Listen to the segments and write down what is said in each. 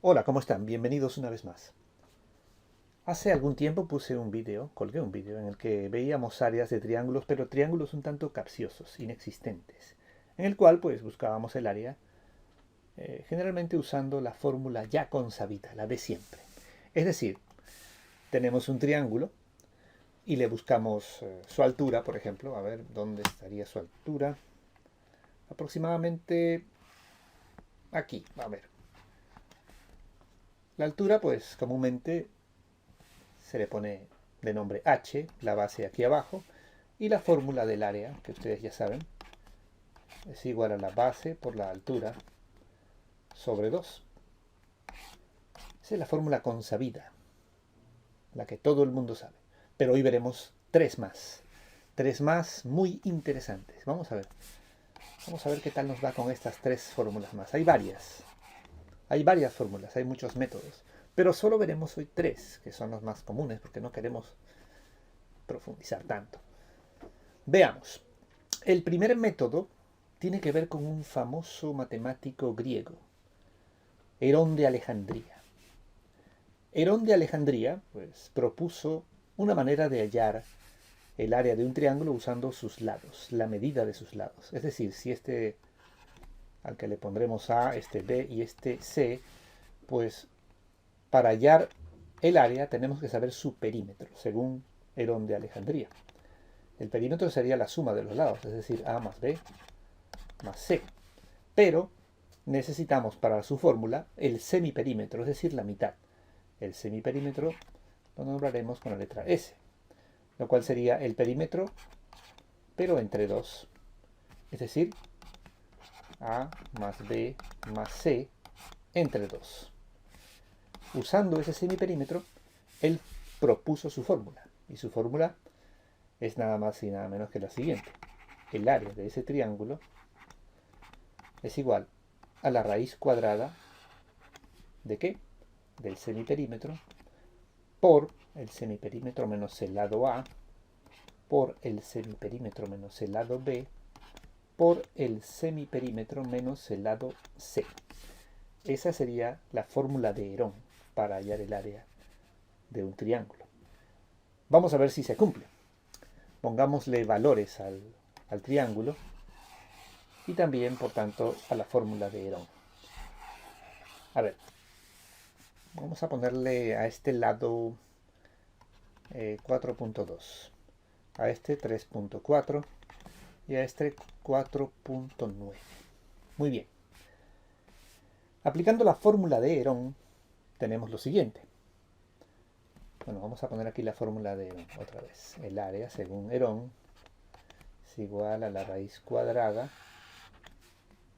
Hola, ¿cómo están? Bienvenidos una vez más. Hace algún tiempo colgué un vídeo en el que veíamos áreas de triángulos, pero triángulos un tanto capciosos, inexistentes, en el cual pues buscábamos el área generalmente usando la fórmula ya consabida, la de siempre. Es decir, tenemos un triángulo y le buscamos su altura, por ejemplo, a ver dónde estaría su altura. Aproximadamente aquí, a ver. La altura pues comúnmente se le pone de nombre h, la base aquí abajo, y la fórmula del área, que ustedes ya saben, es igual a la base por la altura sobre 2. Esa es la fórmula consabida, la que todo el mundo sabe. Pero hoy veremos tres más muy interesantes. Vamos a ver qué tal nos va con estas tres fórmulas más. Hay varias fórmulas, hay muchos métodos, pero solo veremos hoy tres, que son los más comunes, porque no queremos profundizar tanto. Veamos. El primer método tiene que ver con un famoso matemático griego, Herón de Alejandría. Herón de Alejandría pues, propuso una manera de hallar el área de un triángulo usando sus lados, la medida de sus lados. Es decir, si este al que le pondremos A, este B y este C, pues para hallar el área tenemos que saber su perímetro, según Herón de Alejandría. El perímetro sería la suma de los lados, es decir, A más B más C. Pero necesitamos para su fórmula el semiperímetro, es decir, la mitad. El semiperímetro lo nombraremos con la letra S, lo cual sería el perímetro, pero entre 2. Es decir, A más B más C entre 2. Usando ese semiperímetro, él propuso su fórmula. Y su fórmula es nada más y nada menos que la siguiente. El área de ese triángulo es igual a la raíz cuadrada ¿de qué? Del semiperímetro por el semiperímetro menos el lado A por el semiperímetro menos el lado B por el semiperímetro menos el lado C. Esa sería la fórmula de Herón para hallar el área de un triángulo. Vamos a ver si se cumple. Pongámosle valores al triángulo y también, por tanto, a la fórmula de Herón. A ver, vamos a ponerle a este lado 4.2, a este 3.4 y a este 4.9. Muy bien. Aplicando la fórmula de Herón, tenemos lo siguiente. Bueno, vamos a poner aquí la fórmula de Herón otra vez. El área, según Herón, es igual a la raíz cuadrada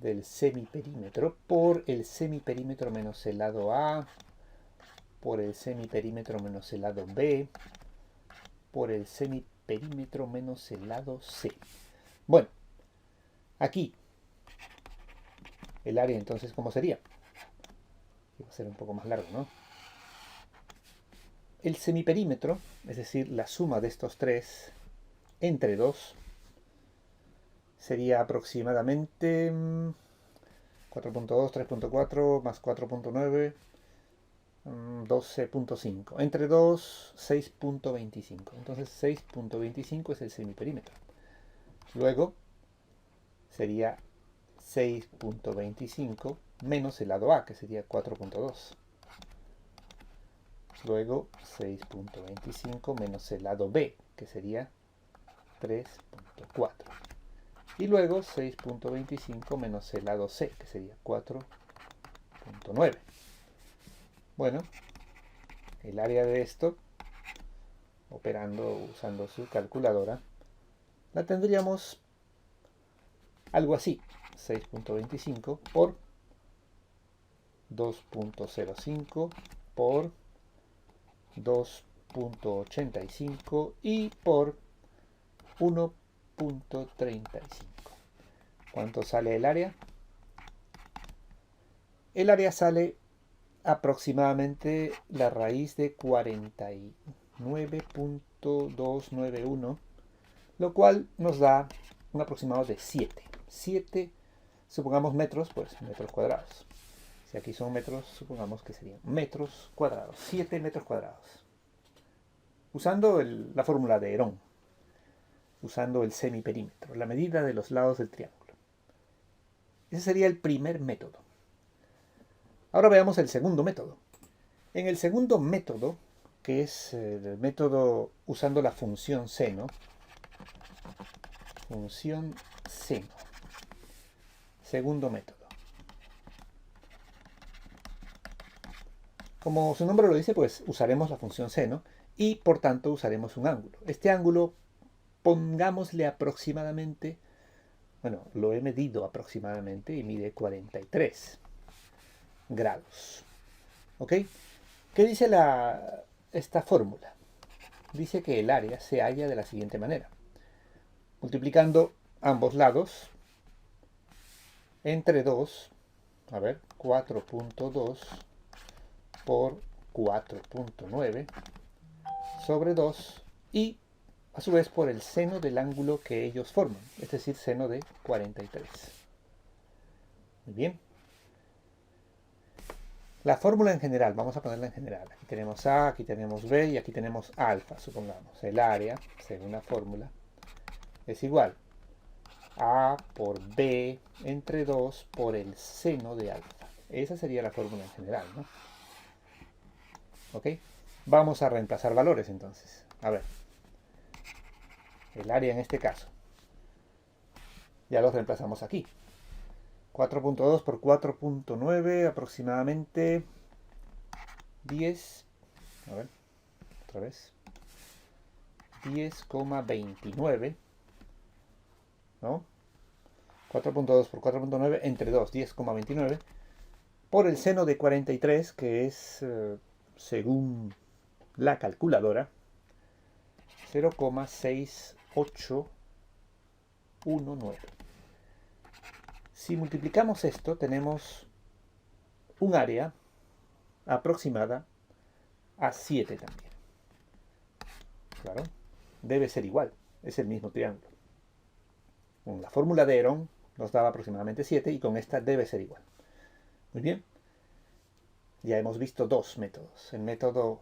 del semiperímetro por el semiperímetro menos el lado A, por el semiperímetro menos el lado B, por el semiperímetro menos el lado C. Bueno, aquí el área entonces, ¿cómo sería? Va a ser un poco más largo, ¿no? El semiperímetro, es decir, la suma de estos tres entre 2, sería aproximadamente 4.2, 3.4 más 4.9, 12.5. Entre 2, 6.25. Entonces 6.25 es el semiperímetro. Luego sería 6.25 menos el lado A, que sería 4.2. Luego 6.25 menos el lado B, que sería 3.4. Y luego 6.25 menos el lado C, que sería 4.9. Bueno, el área de esto, operando usando su calculadora, la tendríamos algo así. 6.25 por 2.05 por 2.85 y por 1.35. ¿Cuánto sale el área? El área sale aproximadamente la raíz de 49.291, lo cual nos da un aproximado de 7. 7, supongamos metros, pues metros cuadrados. Si aquí son metros, supongamos que serían metros cuadrados, 7 metros cuadrados. Usando la fórmula de Herón, usando el semiperímetro, la medida de los lados del triángulo. Ese sería el primer método. Ahora veamos el segundo método. En el segundo método, que es el método usando la función seno, segundo método. Como su nombre lo dice, pues usaremos la función seno y por tanto usaremos un ángulo. Este ángulo, pongámosle aproximadamente, bueno, lo he medido aproximadamente y mide 43 grados. ¿Ok? ¿Qué dice esta fórmula? Dice que el área se halla de la siguiente manera. Multiplicando ambos lados entre 2, a ver, 4.2 por 4.9 sobre 2 y a su vez por el seno del ángulo que ellos forman, es decir, seno de 43. Muy bien. La fórmula en general, vamos a ponerla en general. Aquí tenemos A, aquí tenemos B y aquí tenemos alfa, supongamos. El área, según la fórmula, es igual a por B entre 2 por el seno de alfa. Esa sería la fórmula en general, ¿no? ¿Ok? Vamos a reemplazar valores entonces. A ver. El área en este caso. Ya los reemplazamos aquí. 4.2 por 4.9, aproximadamente 10. A ver, otra vez. 10,29. ¿No? 4.2 por 4.9 entre 2, 10,29. Por el seno de 43, que es, según la calculadora, 0,6819. Si multiplicamos esto, tenemos un área aproximada a 7 también. Claro, debe ser igual, es el mismo triángulo. Con la fórmula de Herón nos daba aproximadamente 7 y con esta debe ser igual. Muy bien. Ya hemos visto dos métodos, el método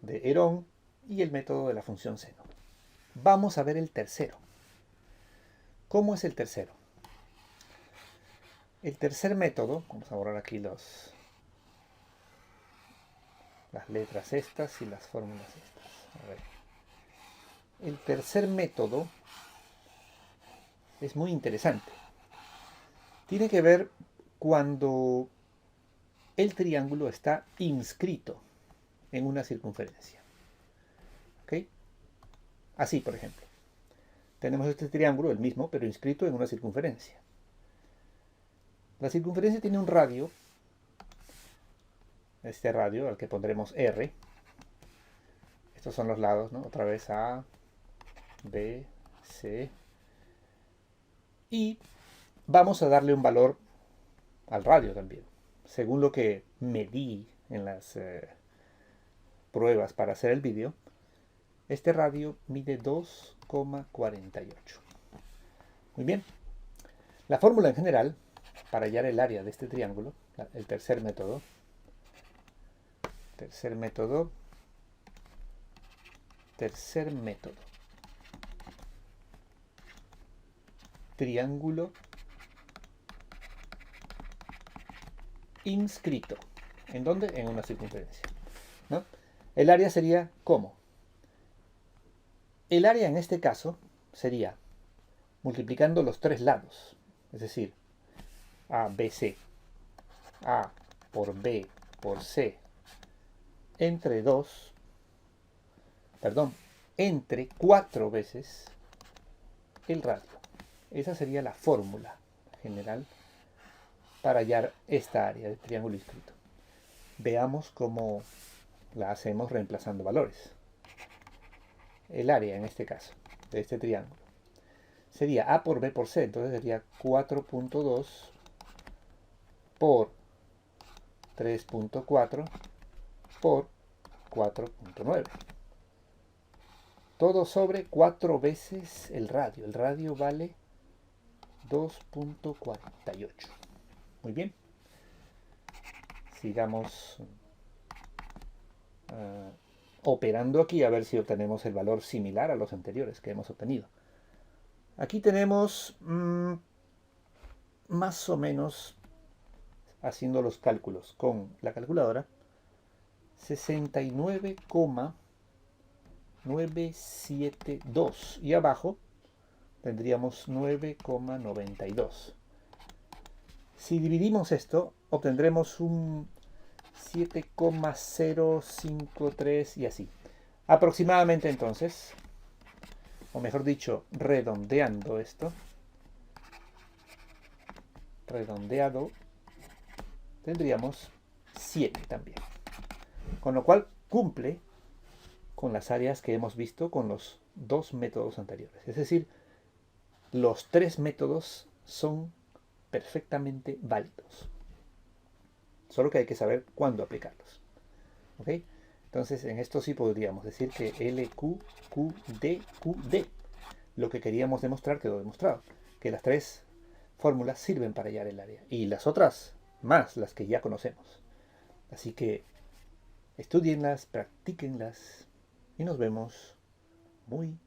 de Herón y el método de la función seno. Vamos a ver el tercero. ¿Cómo es el tercero? El tercer método, vamos a borrar aquí las letras estas y las fórmulas estas. A ver. El tercer método es muy interesante. Tiene que ver cuando el triángulo está inscrito en una circunferencia. ¿Ok? Así, por ejemplo. Tenemos este triángulo, el mismo, pero inscrito en una circunferencia. La circunferencia tiene un radio, este radio al que pondremos R. Estos son los lados, ¿no? Otra vez A, B, C. Y vamos a darle un valor al radio también. Según lo que medí en las pruebas para hacer el vídeo, este radio mide 2,48. Muy bien. La fórmula en general, para hallar el área de este triángulo, el tercer método, triángulo inscrito. ¿En dónde? En una circunferencia, ¿no? El área sería ¿cómo? El área en este caso sería multiplicando los tres lados, es decir, A, B, C. A por B por C entre 4 veces el radio. Esa sería la fórmula general para hallar esta área del triángulo inscrito. Veamos cómo la hacemos reemplazando valores. El área, en este caso, de este triángulo, sería A por B por C, entonces sería 4.2 por 3.4 por 4.9. Todo sobre 4 veces el radio. El radio vale 2.48. Muy bien. Sigamos operando aquí a ver si obtenemos el valor similar a los anteriores que hemos obtenido. Aquí tenemos más o menos, haciendo los cálculos con la calculadora, 69,972 y abajo tendríamos 9,92. Si dividimos esto, obtendremos un 7,053 y así. Aproximadamente entonces, o mejor dicho, redondeando esto, redondeado, tendríamos 7 también. Con lo cual cumple con las áreas que hemos visto con los dos métodos anteriores. Es decir, los tres métodos son perfectamente válidos. Solo que hay que saber cuándo aplicarlos. ¿Ok? Entonces, en esto sí podríamos decir que LQQD. Lo que queríamos demostrar quedó demostrado. Que las tres fórmulas sirven para hallar el área. Y las otras más, las que ya conocemos. Así que estudienlas, practíquenlas y nos vemos muy